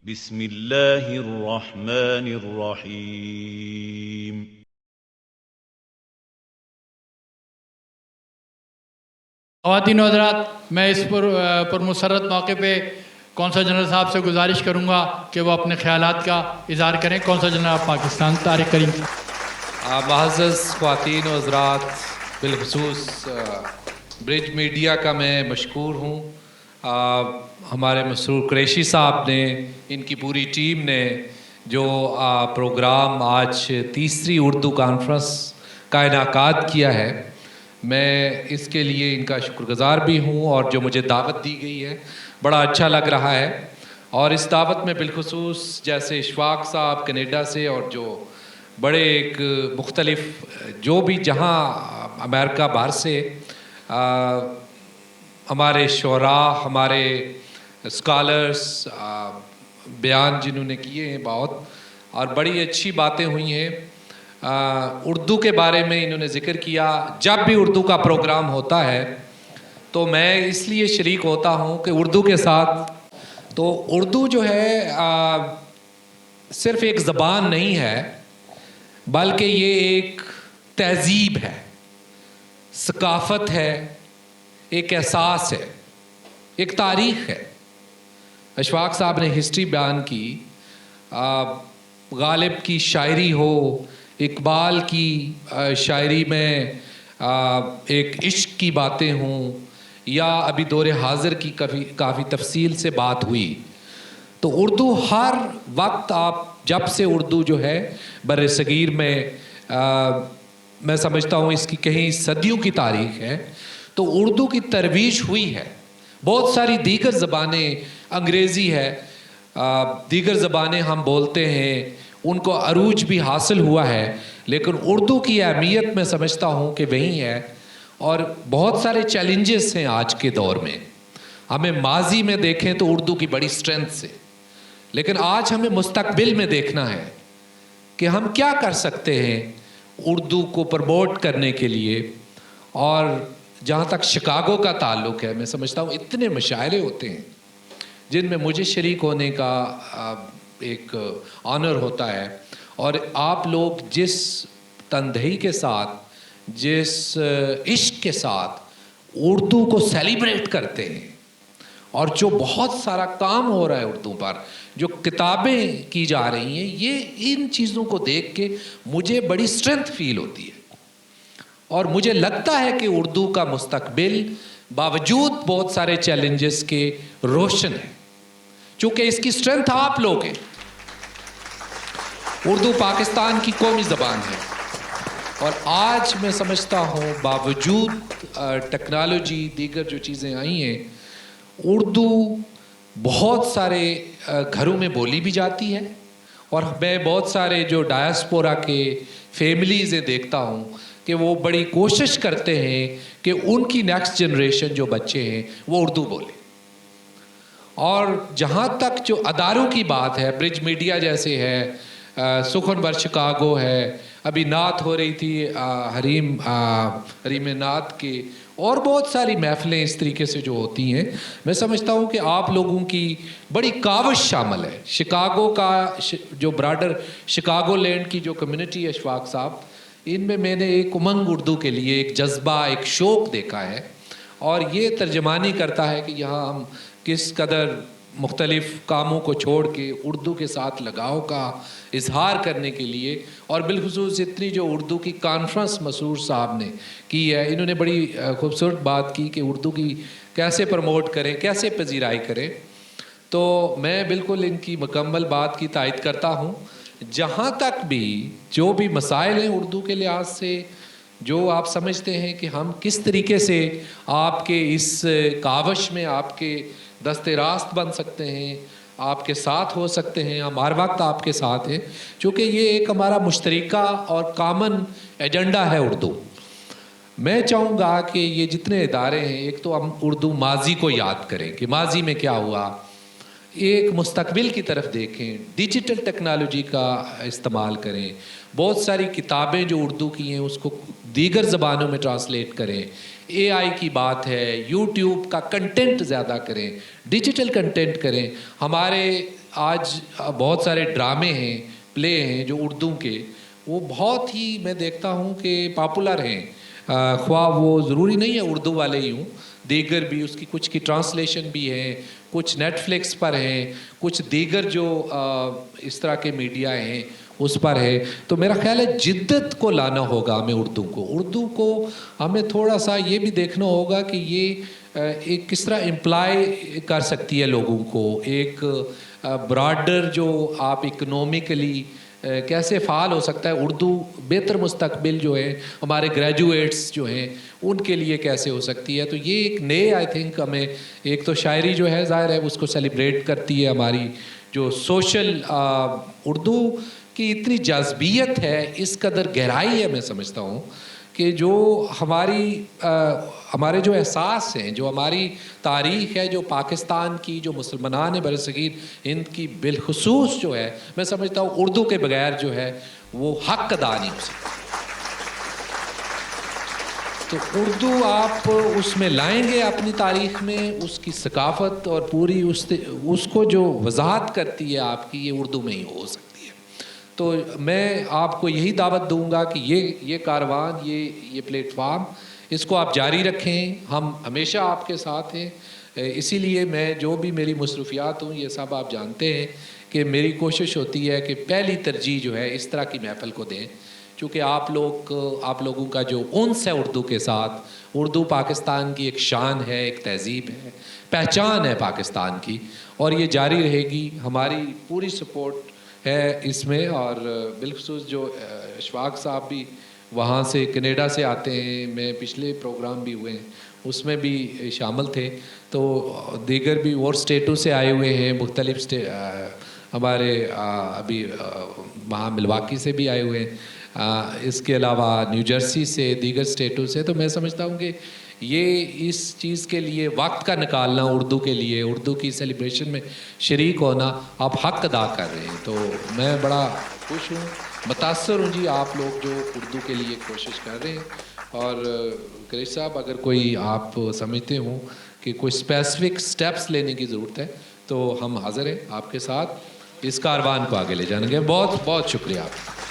بسم اللہ الرحمن الرحیم۔ خواتین و حضرات، میں اس پرمسرت موقع پہ کونسل جنرل صاحب سے گزارش کروں گا کہ وہ اپنے خیالات کا اظہار کریں۔ Consul general of Pakistan Tariq Karim. معزز خواتین و حضرات، بالخصوص برج میڈیا کا میں مشکور ہوں۔ ہمارے مسرور قریشی صاحب نے، ان کی پوری ٹیم نے جو پروگرام آج تیسری اردو کانفرنس کا انعقاد کیا ہے، میں اس کے لیے ان کا شکر گزار بھی ہوں، اور جو مجھے دعوت دی گئی ہے بڑا اچھا لگ رہا ہے۔ اور اس دعوت میں بالخصوص جیسے اشفاق صاحب کینیڈا سے، اور جو بڑے ایک مختلف جو بھی جہاں امریکہ باہر سے ہمارے شعراء، ہمارے اسکالرس بیان جنہوں نے کیے ہیں بہت، اور بڑی اچھی باتیں ہوئی ہیں۔ اردو کے بارے میں انہوں نے ذکر کیا۔ جب بھی اردو کا پروگرام ہوتا ہے تو میں اس لیے شریک ہوتا ہوں کہ اردو کے ساتھ، تو اردو جو ہے صرف ایک زبان نہیں ہے، بلکہ یہ ایک تہذیب ہے، ثقافت ہے، ایک احساس ہے، ایک تاریخ ہے۔ اشفاق صاحب نے ہسٹری بیان کی، غالب کی شاعری ہو، اقبال کی شاعری میں ایک عشق کی باتیں ہوں، یا ابھی دور حاضر کی کافی تفصیل سے بات ہوئی، تو اردو ہر وقت جب سے اردو جو ہے بر صغیر میں سمجھتا ہوں اس کی کہیں صدیوں کی تاریخ ہے، تو اردو کی ترویج ہوئی ہے۔ بہت ساری دیگر زبانیں، انگریزی ہے، دیگر زبانیں ہم بولتے ہیں، ان کو عروج بھی حاصل ہوا ہے، لیکن اردو کی اہمیت میں سمجھتا ہوں کہ وہی ہے۔ اور بہت سارے چیلنجز ہیں آج کے دور میں، ہمیں ماضی میں دیکھیں تو اردو کی بڑی سٹرینتھ سے، لیکن آج ہمیں مستقبل میں دیکھنا ہے کہ ہم کیا کر سکتے ہیں اردو کو پروموٹ کرنے کے لیے۔ اور جہاں تک شکاگو کا تعلق ہے، میں سمجھتا ہوں اتنے مشاعرے ہوتے ہیں جن میں مجھے شریک ہونے کا ایک آنر ہوتا ہے، اور آپ لوگ جس تندہی کے ساتھ، جس عشق کے ساتھ اردو کو سیلیبریٹ کرتے ہیں، اور جو بہت سارا کام ہو رہا ہے اردو پر، جو کتابیں کی جا رہی ہیں، یہ ان چیزوں کو دیکھ کے مجھے بڑی سٹرینتھ فیل ہوتی ہے، اور مجھے لگتا ہے کہ اردو کا مستقبل باوجود بہت سارے چیلنجز کے روشن ہے، چونکہ اس کی سٹرینتھ آپ لوگ ہیں۔ اردو پاکستان کی قومی زبان ہے، اور آج میں سمجھتا ہوں باوجود ٹیکنالوجی، دیگر جو چیزیں آئی ہیں، اردو بہت سارے گھروں میں بولی بھی جاتی ہے، اور میں بہت سارے جو ڈائسپورا کے فیملیزیں دیکھتا ہوں کہ وہ بڑی کوشش کرتے ہیں کہ ان کی نیکسٹ جنریشن جو بچے ہیں وہ اردو بولیں۔ اور جہاں تک جو اداروں کی بات ہے، برج میڈیا جیسے ہے، سخن بر شکاگو ہے، ابھی نعت ہو رہی تھی حریم نعت کے، اور بہت ساری محفلیں اس طریقے سے جو ہوتی ہیں، میں سمجھتا ہوں کہ آپ لوگوں کی بڑی کاوش شامل ہے۔ شکاگو کا جو براڈر شکاگو لینڈ کی جو کمیونٹی ہے، اشفاق صاحب، ان میں نے ایک امنگ اردو کے لیے ایک جذبہ، ایک شوق دیکھا ہے، اور یہ ترجمانی کرتا ہے کہ یہاں ہم کس قدر مختلف کاموں کو چھوڑ کے اردو کے ساتھ لگاؤ کا اظہار کرنے کے لیے، اور بالخصوص اتنی جو اردو کی کانفرنس مسرور صاحب نے کی ہے، انہوں نے بڑی خوبصورت بات کی کہ اردو کی کیسے پروموٹ کریں، کیسے پذیرائی کریں، تو میں بالکل ان کی مکمل بات کی تائید کرتا ہوں۔ جہاں تک بھی جو بھی مسائل ہیں اردو کے لحاظ سے، جو آپ سمجھتے ہیں کہ ہم کس طریقے سے آپ کے اس کاوش میں آپ کے دست راست بن سکتے ہیں، آپ کے ساتھ ہو سکتے ہیں، ہم ہر وقت آپ کے ساتھ ہیں، چونکہ یہ ایک ہمارا مشترکہ اور کامن ایجنڈا ہے اردو۔ میں چاہوں گا کہ یہ جتنے ادارے ہیں، ایک تو ہم اردو ماضی کو یاد کریں کہ ماضی میں کیا ہوا، ایک مستقبل کی طرف دیکھیں، ڈیجیٹل ٹیکنالوجی کا استعمال کریں، بہت ساری کتابیں جو اردو کی ہیں اس کو دیگر زبانوں میں ٹرانسلیٹ کریں، اے آئی کی بات ہے، یوٹیوب کا کنٹینٹ زیادہ کریں، ڈیجیٹل کنٹینٹ کریں، ہمارے آج بہت سارے ڈرامے ہیں، پلے ہیں جو اردو کے، وہ بہت ہی میں دیکھتا ہوں کہ پاپولر ہیں، خواہ وہ ضروری نہیں ہے اردو والے ہی ہوں، دیگر بھی اس کی کچھ کی ٹرانسلیشن بھی ہیں، کچھ نیٹ فلکس پر ہیں، کچھ دیگر جو اس طرح کے میڈیا ہیں اس پر ہے. تو میرا خیال ہے جدت کو لانا ہوگا ہمیں اردو کو ہمیں تھوڑا سا یہ بھی دیکھنا ہوگا کہ یہ ایک کس طرح امپلائی کر سکتی ہے لوگوں کو، ایک براڈر جو آپ اکنومیکلی کیسے فعال ہو سکتا ہے اردو، بہتر مستقبل جو ہے ہمارے گریجویٹس جو ہیں ان کے لیے کیسے ہو سکتی ہے. تو یہ ایک نئے آئی تھنک ہمیں، ایک تو شاعری جو ہے ظاہر ہے اس کو سیلیبریٹ کرتی ہے، ہماری جو سوشل اردو کی اتنی جاذبیت ہے، اس قدر گہرائی ہے، میں سمجھتا ہوں کہ جو ہمارے جو احساس ہیں، جو ہماری تاریخ ہے، جو پاکستان کی، جو مسلمانان برصغیر ہند کی بالخصوص جو ہے، میں سمجھتا ہوں اردو کے بغیر جو ہے وہ حق ادا نہیں ہو سکتا. تو اردو آپ اس میں لائیں گے اپنی تاریخ میں، اس کی ثقافت اور پوری اس کو جو وضاحت کرتی ہے آپ کی، یہ اردو میں ہی ہو سکتی ہے. تو میں آپ کو یہی دعوت دوں گا کہ یہ کاروان، یہ پلیٹ فارم، اس کو آپ جاری رکھیں. ہم ہمیشہ آپ کے ساتھ ہیں. اسی لیے میں جو بھی میری مصروفیات ہوں یہ سب آپ جانتے ہیں کہ میری کوشش ہوتی ہے کہ پہلی ترجیح جو ہے اس طرح کی محفل کو دیں، چونکہ آپ لوگوں کا جو انس ہے اردو کے ساتھ، اردو پاکستان کی ایک شان ہے، ایک تہذیب ہے، پہچان ہے پاکستان کی، اور یہ جاری رہے گی. ہماری پوری سپورٹ ہے اس میں. اور بالخصوص جو اشفاق صاحب بھی وہاں سے کینیڈا سے آتے ہیں، میں پچھلے پروگرام بھی ہوئے ہیں اس میں بھی شامل تھے، تو دیگر بھی اور اسٹیٹوں سے آئے ہوئے ہیں، مختلف ہمارے ابھی وہاں ملواکی سے بھی آئے ہوئے ہیں، اس کے علاوہ نیو جرسی سے، دیگر اسٹیٹوں سے. تو میں سمجھتا ہوں کہ یہ اس چیز کے لیے وقت کا نکالنا، اردو کے لیے، اردو کی سیلیبریشن میں شریک ہونا، آپ حق ادا کر رہے ہیں. تو میں بڑا خوش ہوں، متاثر ہوں جی آپ لوگ جو اردو کے لیے کوشش کر رہے ہیں. اور قریش صاحب اگر کوئی آپ سمجھتے ہوں کہ کوئی اسپیسیفک سٹیپس لینے کی ضرورت ہے تو ہم حاضر ہیں آپ کے ساتھ اس کاروان کو آگے لے جانے کے. بہت بہت شکریہ آپ.